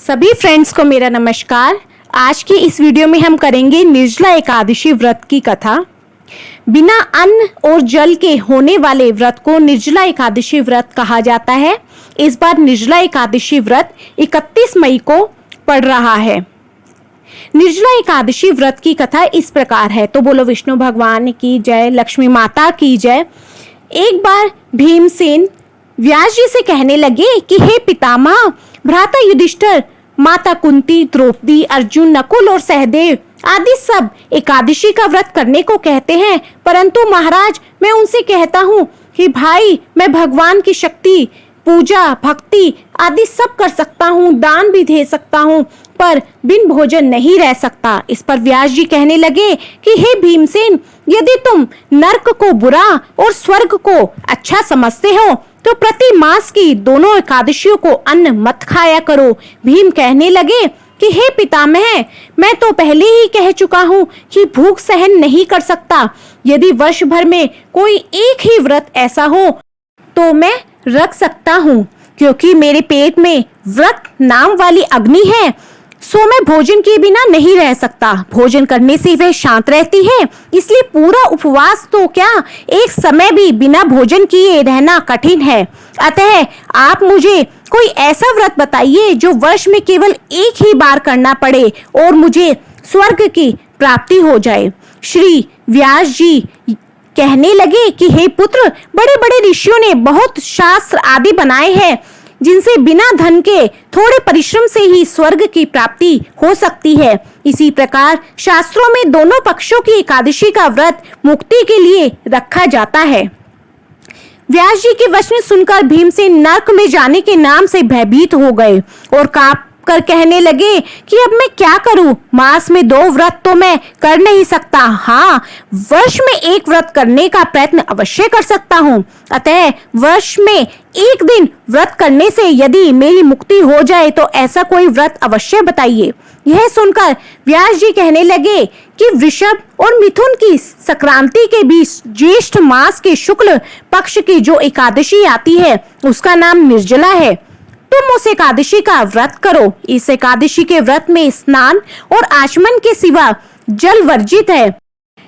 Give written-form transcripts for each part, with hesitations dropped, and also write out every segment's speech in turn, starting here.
सभी फ्रेंड्स को मेरा नमस्कार। आज की इस वीडियो में हम करेंगे निर्जला एकादशी व्रत की कथा। बिना अन्न और जल के होने वाले व्रत को निर्जला एकादशी व्रत कहा जाता है। इस बार निर्जला एकादशी व्रत 31 मई को पड़ रहा है। निर्जला एकादशी व्रत की कथा इस प्रकार है। तो बोलो विष्णु भगवान की जय, लक्ष्मी माता की जय। एक बार भीमसेन व्यास जी से कहने लगे कि हे पितामह, भ्राता युधिष्ठिर, माता कुंती, द्रौपदी, अर्जुन, नकुल और सहदेव आदि सब एकादशी का व्रत करने को कहते हैं, परंतु महाराज मैं उनसे कहता हूँ कि भाई मैं भगवान की शक्ति, पूजा, भक्ति आदि सब कर सकता हूँ, दान भी दे सकता हूँ, पर बिन भोजन नहीं रह सकता। इस पर व्यास जी कहने लगे कि हे भीमसेन, यदि तुम नरक को बुरा और स्वर्ग को अच्छा समझते हो तो प्रति मास की दोनों एकादशियों को अन्न मत खाया करो। भीम कहने लगे कि हे पितामह, मैं तो पहले ही कह चुका हूँ कि भूख सहन नहीं कर सकता। यदि वर्ष भर में कोई एक ही व्रत ऐसा हो तो मैं रख सकता हूँ, क्योंकि मेरे पेट में व्रत नाम वाली अग्नि है, सो मैं भोजन के बिना नहीं रह सकता। भोजन करने से वह शांत रहती है, इसलिए पूरा उपवास तो क्या, एक समय भी बिना भोजन किए रहना कठिन है। अतः आप मुझे कोई ऐसा व्रत बताइए जो वर्ष में केवल एक ही बार करना पड़े और मुझे स्वर्ग की प्राप्ति हो जाए। श्री व्यास जी कहने लगे कि हे पुत्र, बड़े बड़े ऋषियों ने बहुत शास्त्र आदि बनाए हैं जिनसे बिना धन के थोड़े परिश्रम से ही स्वर्ग की प्राप्ति हो सकती है। इसी प्रकार शास्त्रों में दोनों पक्षों की एकादशी का व्रत मुक्ति के लिए रखा जाता है। व्यास जी के वचन सुनकर भीमसेन नरक में जाने के नाम से भयभीत हो गए और कांप कर कहने लगे कि अब मैं क्या करूं? मास में 2 व्रत तो मैं कर नहीं सकता, हाँ वर्ष में एक व्रत करने का प्रयत्न अवश्य कर सकता हूं। अतः वर्ष में एक दिन व्रत करने से यदि मेरी मुक्ति हो जाए तो ऐसा कोई व्रत अवश्य बताइए। यह सुनकर व्यास जी कहने लगे कि वृषभ और मिथुन की संक्रांति के बीच ज्येष्ठ मास के शुक्ल पक्ष की जो एकादशी आती है उसका नाम निर्जला है। तुम उस एकादशी का व्रत करो। इस एकादशी के व्रत में स्नान और आचमन के सिवा जल वर्जित है।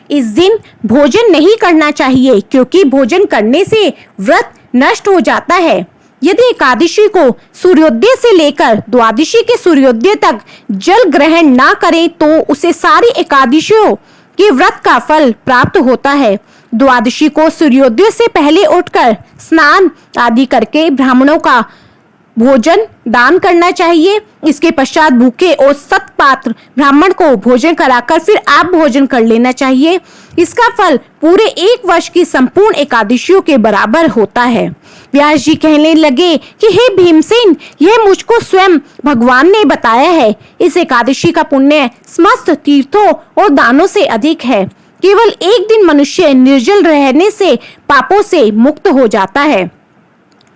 इस दिन भोजन नहीं करना चाहिए, क्योंकि भोजन करने से व्रत नष्ट हो जाता है। यदि एकादशी को सूर्योदय से लेकर द्वादशी के सूर्योदय तक जल ग्रहण ना करें तो उसे सारी एकादशियों के व्रत का फल प्राप्त होता है। द्वादशी को सूर्योदय से पहले उठकर स्नान आदि करके ब्राह्मणों का भोजन दान करना चाहिए। इसके पश्चात भूखे और सतपात्र ब्राह्मण को भोजन कराकर फिर आप भोजन कर लेना चाहिए। इसका फल पूरे एक वर्ष की संपूर्ण एकादशियों के बराबर होता है। व्यास जी कहने लगे कि हे भीमसेन, यह मुझको स्वयं भगवान ने बताया है। इस एकादशी का पुण्य समस्त तीर्थों और दानों से अधिक है। केवल एक दिन मनुष्य निर्जल रहने से पापों से मुक्त हो जाता है।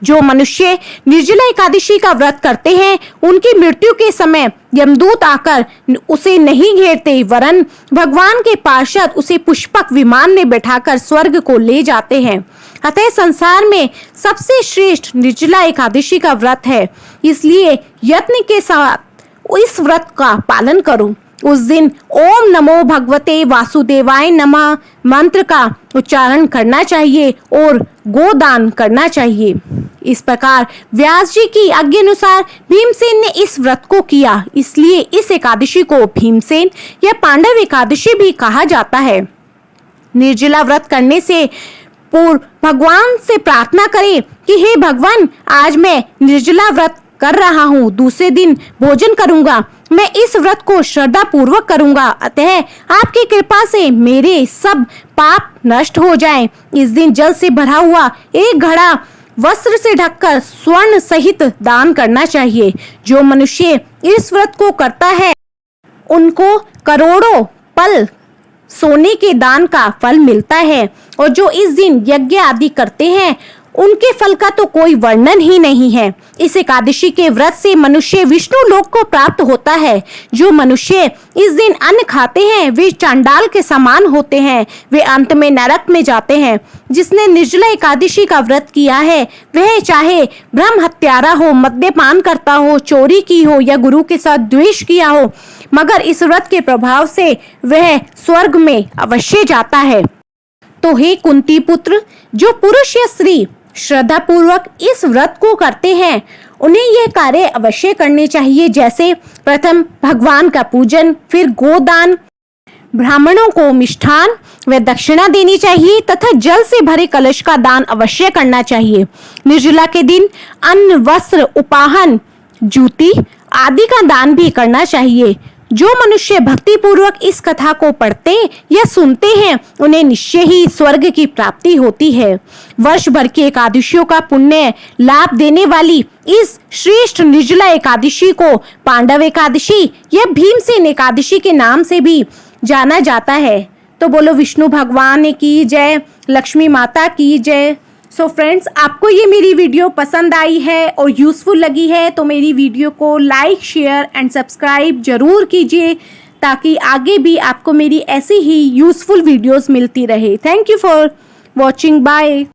जो मनुष्य निर्जला एकादशी का व्रत करते हैं उनकी मृत्यु के समय यमदूत आकर उसे नहीं घेरते, वरन भगवान के पार्षद उसे पुष्पक विमान में बैठाकर स्वर्ग को ले जाते हैं। अतः संसार में सबसे श्रेष्ठ निर्जला एकादशी का व्रत है, इसलिए यत्न के साथ इस व्रत का पालन करो। उस दिन ओम नमो भगवते वासुदेवाय नमः मंत्र का उच्चारण करना चाहिए और गोदान करना चाहिए। इस प्रकार व्यास जी की आज्ञा अनुसार भीमसेन ने इस व्रत को किया, इसलिए इस एकादशी को भीमसेन या पांडव एकादशी भी कहा जाता है। निर्जला व्रत करने से पूर्व भगवान से प्रार्थना करें कि हे भगवान, आज मैं निर्जला व्रत कर रहा हूँ, दूसरे दिन भोजन करूंगा, मैं इस व्रत को श्रद्धा पूर्वक करूंगा, अतः आपकी कृपा से मेरे सब पाप नष्ट हो जाएं। इस दिन जल से भरा हुआ एक घड़ा वस्त्र से ढककर स्वर्ण सहित दान करना चाहिए। जो मनुष्य इस व्रत को करता है उनको करोड़ों पल सोने के दान का फल मिलता है, और जो इस दिन यज्ञ आदि करते हैं उनके फल का तो कोई वर्णन ही नहीं है। इस एकादशी के व्रत से मनुष्य विष्णु लोक को प्राप्त होता है। जो मनुष्य इस दिन अन्न खाते हैं वे चांडाल के समान होते हैं, वे अंत में नरक में जाते हैं। जिसने निर्जला एकादशी का व्रत किया है वह चाहे ब्रह्म हत्यारा हो, मद्यपान करता हो, चोरी की हो या गुरु के साथ द्वेष किया हो, मगर इस व्रत के प्रभाव से वह स्वर्ग में अवश्य जाता है। तो हे कुंती पुत्र, जो पुरुष या स्त्री श्रद्धा पूर्वक इस व्रत को करते हैं उन्हें यह कार्य अवश्य करने चाहिए, जैसे प्रथम भगवान का पूजन, फिर गोदान, ब्राह्मणों को मिष्ठान व दक्षिणा देनी चाहिए तथा जल से भरे कलश का दान अवश्य करना चाहिए। निर्जला के दिन अन्न, वस्त्र, उपाहन, जूती आदि का दान भी करना चाहिए। जो मनुष्य भक्ति पूर्वक इस कथा को पढ़ते या सुनते हैं उन्हें निश्चय ही स्वर्ग की प्राप्ति होती है। वर्ष भर की एकादशियों का पुण्य लाभ देने वाली इस श्रेष्ठ निर्जला एकादशी को पांडव एकादशी या भीमसेन एकादशी के नाम से भी जाना जाता है। तो बोलो विष्णु भगवान की जय, लक्ष्मी माता की जय। सो फ्रेंड्स, आपको ये मेरी वीडियो पसंद आई है और यूज़फुल लगी है तो मेरी वीडियो को लाइक, शेयर एंड सब्सक्राइब जरूर कीजिए ताकि आगे भी आपको मेरी ऐसी ही यूज़फुल वीडियोस मिलती रहे। Thank you for watching. Bye.